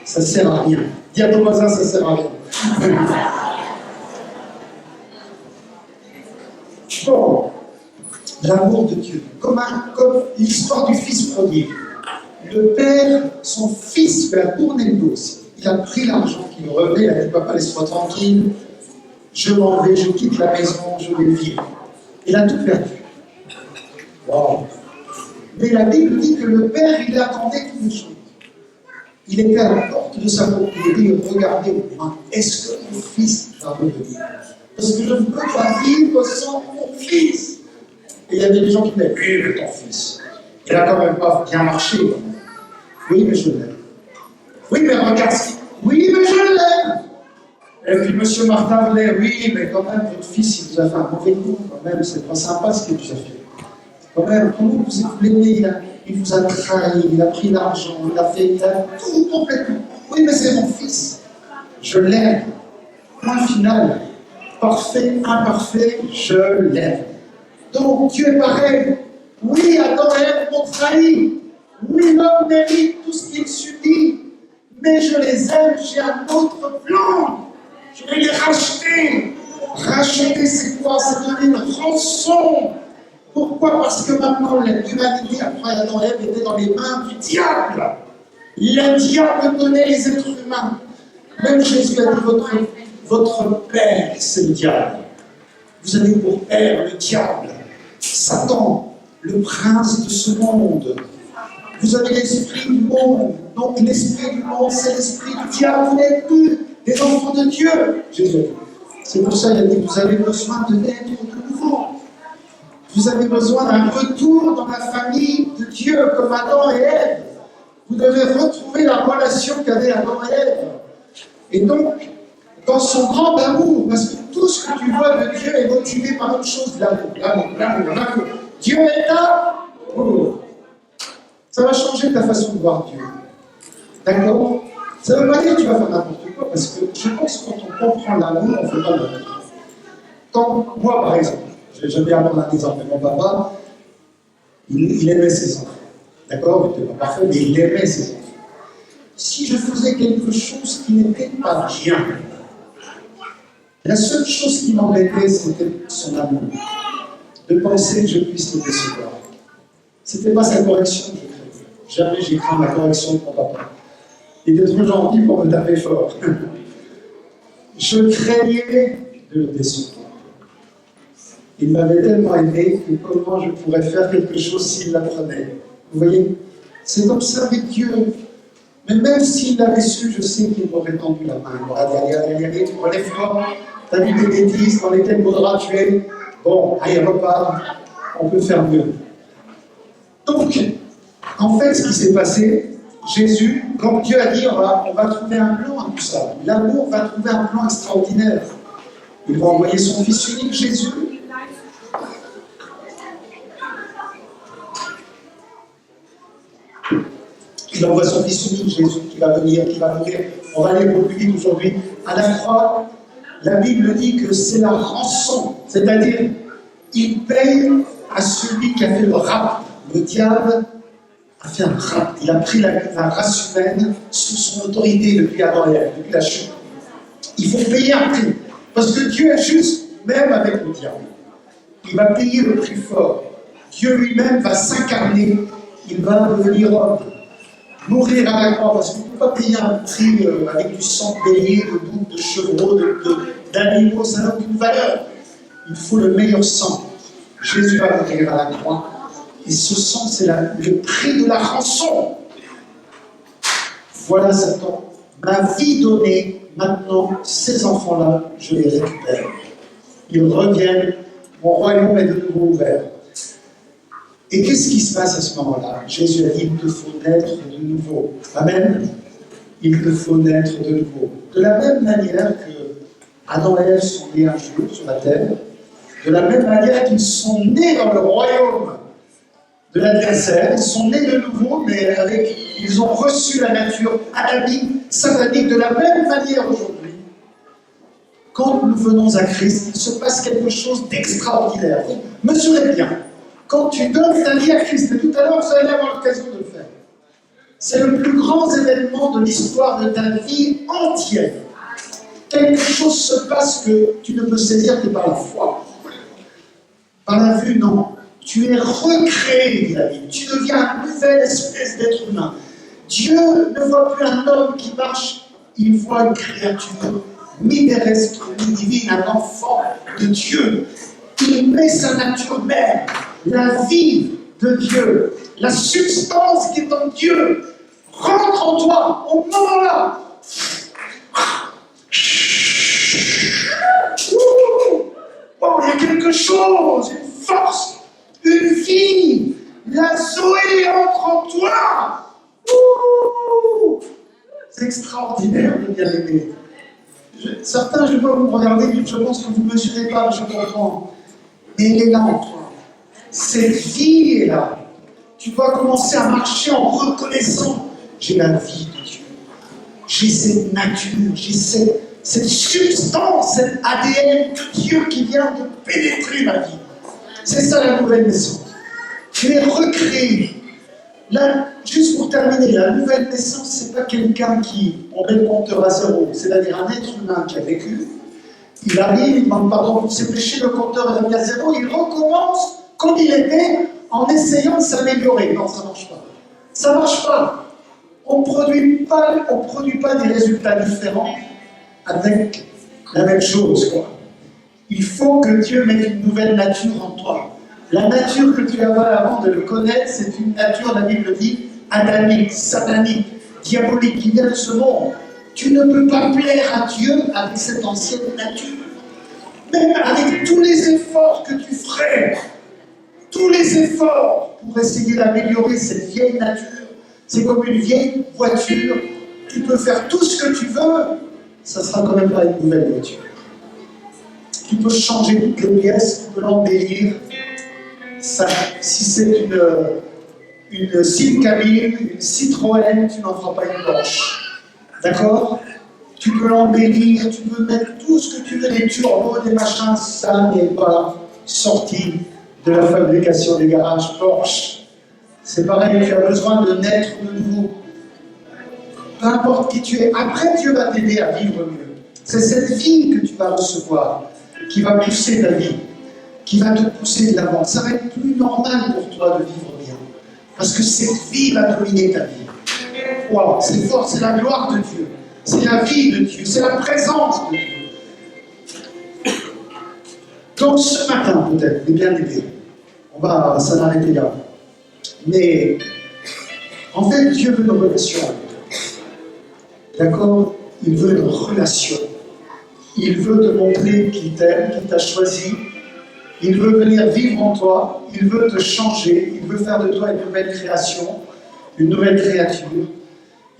Ça ne sert à rien. Dis à ton voisin, ça ne sert à rien. Bon, l'amour de Dieu, comme l'histoire du fils prodigue. Le père, son fils lui a tourné le dos aussi. Il a pris l'argent qui lui revenait, il a dit, papa, laisse-moi tranquille, je m'en vais, je quitte la maison, je vais vivre. Il a tout perdu. Wow. Mais la Bible dit que le père, il attendait une chose. Il était à la porte de sa propriété, il regardait au loin. Est-ce que mon fils va revenir? Parce que je ne peux pas vivre sans mon fils. Et il y avait des gens qui disaient, oui, mais ton fils, il n'a quand même pas bien marché. Oui, mais je l'aime. Oui, mais regarde ce qu'il... Oui, mais je l'aime. Et puis M. Martin venait, oui, mais quand même, votre fils, il vous a fait un mauvais coup. Quand même, c'est pas sympa ce qu'il vous a fait. Quand même, comment vous l'aimez? Il vous a trahi, il a pris l'argent, il a tout complètement. Oui, mais c'est mon fils. Je l'aime. Point final. Parfait, imparfait, je l'aime. Donc Dieu est pareil. Oui, Adam et Ève m'ont trahi. Oui, l'homme mérite tout ce qu'il subit. Mais je les aime, j'ai un autre plan. Je vais les racheter. Racheter, c'est quoi? C'est donner une rançon. Pourquoi? Parce que maintenant, l'humanité, après Adam et Ève, était dans les mains du diable. Le diable donnait les êtres humains. Même Jésus a dit, votre père, c'est le diable. Vous avez pour père le diable, Satan, le prince de ce monde. Vous avez l'esprit du monde. Donc l'esprit du monde, c'est l'esprit du diable. Vous n'êtes plus des enfants de Dieu, Jésus a dit. C'est pour ça qu'il a dit, vous avez besoin de naître de nouveau. Vous avez besoin d'un retour dans la famille de Dieu, comme Adam et Ève. Vous devez retrouver la relation qu'avaient Adam et Ève. Et donc, dans son grand amour, parce que tout ce que tu vois de Dieu est motivé par une chose, l'amour. Dieu est amour. Ça va changer ta façon de voir Dieu. D'accord? Ça ne veut pas dire que tu vas faire n'importe quoi, parce que je pense que quand on comprend l'amour, on ne fait pas l'amour. Quand moi, par exemple, j'aime bien prendre un exemple, mon papa, il aimait ses enfants. D'accord? Il n'était pas parfait, mais il aimait ses enfants. Si je faisais quelque chose qui n'était pas bien, la seule chose qui m'embêtait, c'était son amour. De penser que je puisse le décevoir. Ce n'était pas sa correction que je craignais. Jamais j'ai craint la correction de mon papa. Il était trop gentil pour me taper fort. Je craignais de le décevoir. Il m'avait tellement aimé que comment je pourrais faire quelque chose s'il l'apprenait. Vous voyez? C'est comme ça avec Dieu. Mais même s'il l'avait su, je sais qu'il m'aurait tendu la main. Il m'aurait dit, allez, relève-toi. T'as dit des bêtises dans lesquelles faudra tuer. Bon, allez, repars. On peut faire mieux. Donc, en fait, ce qui s'est passé, Jésus, comme Dieu a dit, on va trouver un plan à tout ça. L'amour va trouver un plan extraordinaire. Il va envoyer son Fils unique, Jésus. Il envoie son Fils unique, Jésus, qui va venir, qui va mourir. On va aller beaucoup plus vite aujourd'hui. À la croix, la Bible dit que c'est la rançon. C'est-à-dire, il paye à celui qui a fait le rap. Le diable a fait un rap. Il a pris la race humaine sous son autorité depuis Adam et Ève, depuis la chute. Il faut payer un prix. Parce que Dieu est juste, même avec le diable. Il va payer le prix fort. Dieu lui-même va s'incarner. Il va devenir homme. Mourir à la croix, parce qu'on ne peut pas payer un prix avec du sang de bélier, de boucs, de chevreaux, d'animaux, ça n'a aucune valeur. Il faut le meilleur sang. Jésus va mourir à la croix. Et ce sang, c'est le prix de la rançon. Voilà Satan. Ma vie donnée, maintenant, ces enfants-là, je les récupère. Ils reviennent, mon royaume est de nouveau ouvert. Et qu'est-ce qui se passe à ce moment-là? Jésus a dit, il te faut naître de nouveau. Amen. Il te faut naître de nouveau. De la même manière que Adam et Ève sont nés un jour sur la terre, de la même manière qu'ils sont nés dans le royaume de l'adversaire, ils sont nés de nouveau, mais ils ont reçu la nature adamique, satanique, de la même manière aujourd'hui. Quand nous venons à Christ, il se passe quelque chose d'extraordinaire. Mesurez bien. Quand tu donnes ta vie à Christ, et tout à l'heure, vous allez avoir l'occasion de le faire. C'est le plus grand événement de l'histoire de ta vie entière. Quelque chose se passe que tu ne peux saisir que par la foi. Par la vue, non. Tu es recréé, dit la Bible. Tu deviens une nouvelle espèce d'être humain. Dieu ne voit plus un homme qui marche, il voit une créature mi-terrestre, mi-divine, un enfant de Dieu. Il met sa nature même, la vie de Dieu, la substance qui est en Dieu, rentre en toi au moment-là. Oh, il y a quelque chose, une force, une vie, la Zoé entre en toi. C'est extraordinaire de bien aimer. Certains, je vois vous me regarder, je pense que vous ne mesurez pas, je comprends. Mais elle est là en toi. Cette vie est là. Tu vas commencer à marcher en reconnaissant. J'ai la vie de Dieu. J'ai cette nature, j'ai cette substance, cet ADN de Dieu qui vient de pénétrer ma vie. C'est ça la nouvelle naissance. Tu es recréé. Là, juste pour terminer, la nouvelle naissance, ce n'est pas quelqu'un qui, on met le compteur à zéro, c'est-à-dire un être humain qui a vécu, Il arrive, il demande pardon pour ses péchés, le compteur est remis à zéro, il recommence comme il était en essayant de s'améliorer. Non, ça ne marche pas. Ça ne marche pas. On ne produit pas des résultats différents avec la même chose, quoi. Il faut que Dieu mette une nouvelle nature en toi. La nature que tu avais avant de le connaître, c'est une nature, la Bible dit, adamique, satanique, diabolique, qui vient de ce monde. Tu ne peux pas plaire à Dieu avec cette ancienne nature. Même avec tous les efforts que tu ferais, tous les efforts pour essayer d'améliorer cette vieille nature, c'est comme une vieille voiture. Tu peux faire tout ce que tu veux, ça ne sera quand même pas une nouvelle voiture. Tu peux changer toutes les pièces, tu peux l'embellir. Si c'est une Citroën, une Citroën, tu n'en feras pas une blanche. D'accord? Tu peux l'embellir, tu peux mettre tout ce que tu veux, des turbos, des machins, ça n'est pas sorti de la fabrication des garages Porsche. C'est pareil, tu as besoin de naître de nouveau. Peu importe qui tu es, après Dieu va t'aider à vivre mieux. C'est cette vie que tu vas recevoir qui va pousser ta vie, qui va te pousser de l'avant. Ça va être plus normal pour toi de vivre bien. Parce que cette vie va dominer ta vie. Wow, c'est fort, c'est la gloire de Dieu. C'est la vie de Dieu, c'est la présence de Dieu. Donc ce matin, peut-être, les bien-aimés, on va s'en arrêter là. Mais, en fait, Dieu veut une relation avec toi. D'accord? Il veut une relation. Il veut te montrer qu'il t'aime, qu'il t'a choisi. Il veut venir vivre en toi. Il veut te changer. Il veut faire de toi une nouvelle création, une nouvelle créature.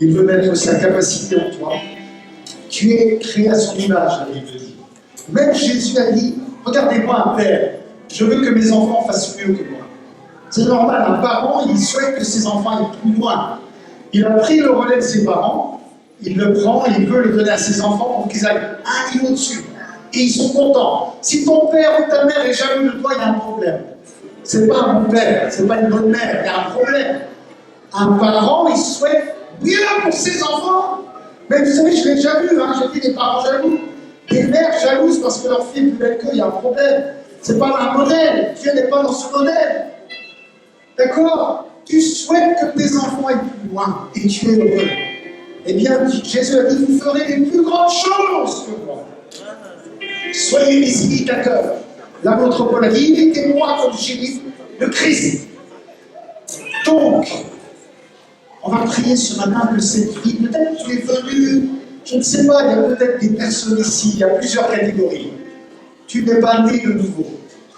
Il veut mettre sa capacité en toi. Tu es créé à son image, la Bible dit. Même Jésus a dit, regardez-moi un père, je veux que mes enfants fassent mieux que moi. C'est normal, un parent, il souhaite que ses enfants aillent plus loin. Il a pris le relais de ses parents, il le prend, il veut le donner à ses enfants pour qu'ils aillent un niveau dessus. Et ils sont contents. Si ton père ou ta mère est jaloux de toi, il y a un problème. C'est pas un bon père, c'est pas une bonne mère, il y a un problème. Un parent, il souhaite mieux pour ses enfants. Mais vous savez, je l'ai déjà vu, j'ai vu des parents jaloux, des mères jalouses parce que leur fille est plus belle qu'eux, il y a un problème. C'est pas un modèle, Dieu n'est pas dans ce modèle. D'accord? Tu souhaites que tes enfants aillent plus loin et tu es heureux. Eh bien, Jésus a dit, vous ferez les plus grandes choses que moi. Soyez mes imitateurs. L'apôtre Paul a dit, imitez-moi comme j'imite le Christ. Donc, on va prier ce matin que cette vie, peut-être que tu es venu, je ne sais pas, il y a peut-être des personnes ici, il y a plusieurs catégories. Tu n'es pas né de nouveau.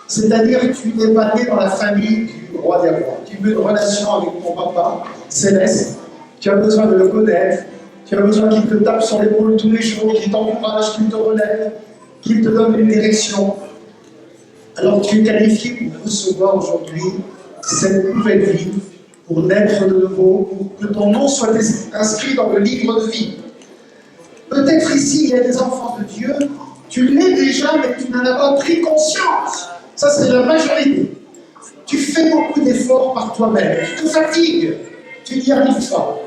C'est-à-dire que tu n'es pas né dans la famille du roi des rois. Tu veux une relation avec ton papa céleste. Tu as besoin de le connaître. Tu as besoin qu'il te tape sur l'épaule tous les jours, qu'il t'encourage, qu'il te relève, qu'il te donne une direction. Alors tu es qualifié pour recevoir aujourd'hui cette nouvelle vie, pour naître de nouveau, pour que ton nom soit inscrit dans le livre de vie. Peut-être ici, il y a des enfants de Dieu, tu l'es déjà, mais tu n'en as pas pris conscience. Ça, c'est la majorité. Tu fais beaucoup d'efforts par toi-même, tu te fatigues, tu n'y arrives pas.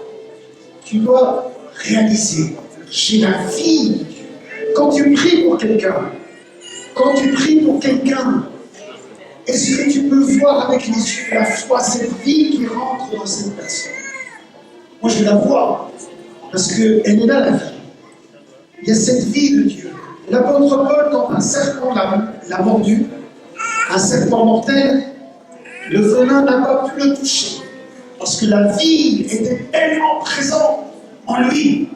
Tu dois réaliser, j'ai la vie de Dieu. Quand tu pries pour quelqu'un, est-ce que tu peux voir avec les yeux de la foi cette vie qui rentre dans cette personne? Moi, je la vois, parce qu'elle est là, la vie. Il y a cette vie de Dieu. L'apôtre Paul, quand un serpent l'a mordu, un serpent mortel, le venin n'a pas pu le toucher, parce que la vie était tellement présente en lui.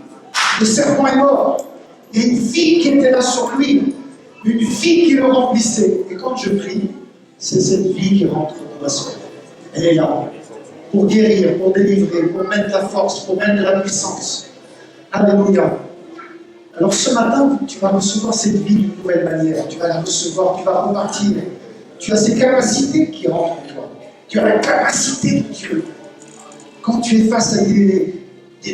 Le serpent est mort. Il y a une vie qui était là sur lui, une vie qui le remplissait. Et quand je prie, c'est cette vie qui rentre dans ma soeur. Elle est là, pour guérir, pour délivrer, pour mettre de la force, pour mettre de la puissance. Alléluia. Alors ce matin, tu vas recevoir cette vie d'une nouvelle manière. Tu vas la recevoir, tu vas repartir. Tu as ces capacités qui rentrent en toi. Tu as la capacité de Dieu. Quand tu es face à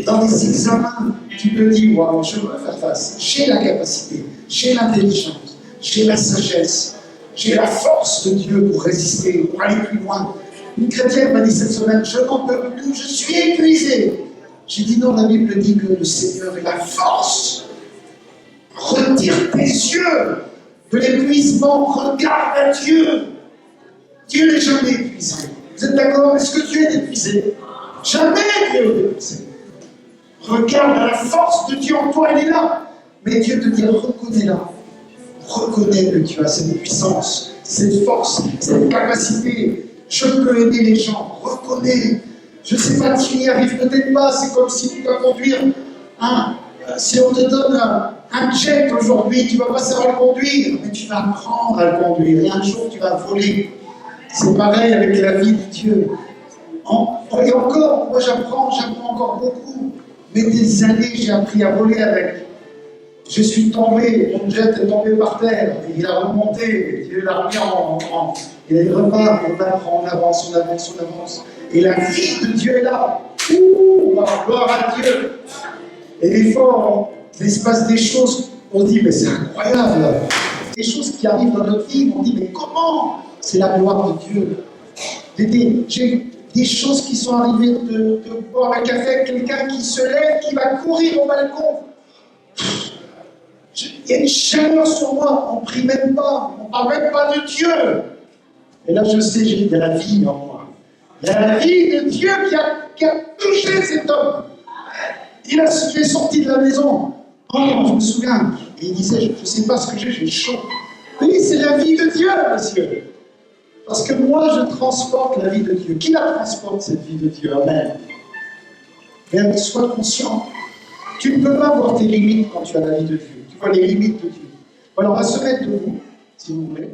dans des examens, tu te dis, waouh, je veux faire face. J'ai la capacité, j'ai l'intelligence, j'ai la sagesse, j'ai la force de Dieu pour résister, pour aller plus loin. Une chrétienne m'a dit cette semaine, je n'en peux plus, je suis épuisé. J'ai dit non, la Bible dit que le Seigneur est la force. Retire tes yeux de l'épuisement, regarde à Dieu. Dieu n'est jamais épuisé. Vous êtes d'accord? Est-ce que Dieu est épuisé? Jamais Dieu n'est épuisé. Regarde à la force de Dieu en toi, elle est là. Mais Dieu te dit, reconnais-la. Reconnais que tu as cette puissance, cette force, cette capacité. Je peux aider les gens. Reconnais. Je ne sais pas, tu n'y arrives peut-être pas. C'est comme si tu dois conduire si on te donne un jet aujourd'hui, tu ne vas pas savoir le conduire, mais tu vas apprendre à le conduire. Et un jour, tu vas voler. C'est pareil avec la vie de Dieu. Et encore, moi j'apprends encore beaucoup. Mais des années, j'ai appris à voler avec. Je suis tombé, mon jet est tombé par terre, et il a remonté, Dieu l'a remis et il repart, on apprend, on avance, on avance, on avance. Et la vie de Dieu est là. Ouh, gloire à Dieu. Et des fois, il se passe des choses, on se dit, mais c'est incroyable. Des choses qui arrivent dans notre vie, on dit, mais comment? C'est la gloire de Dieu. J'ai des choses qui sont arrivées de boire un café avec quelqu'un qui se lève, qui va courir au balcon. Il y a une chaleur sur moi, on ne prie même pas, on ne parle même pas de Dieu. Et là, je sais, j'ai de la vie en moi. Il y a la vie de Dieu qui a touché cet homme. Il est sorti de la maison. Oh, je me souviens. Et il disait, je ne sais pas ce que j'ai chaud. Oui, c'est la vie de Dieu, monsieur. Parce que moi, je transporte la vie de Dieu. Qui la transporte, cette vie de Dieu? Amen. Mais sois conscient. Tu ne peux pas voir tes limites quand tu as la vie de Dieu. Tu vois les limites de Dieu. Alors, on va se mettre debout, si vous voulez.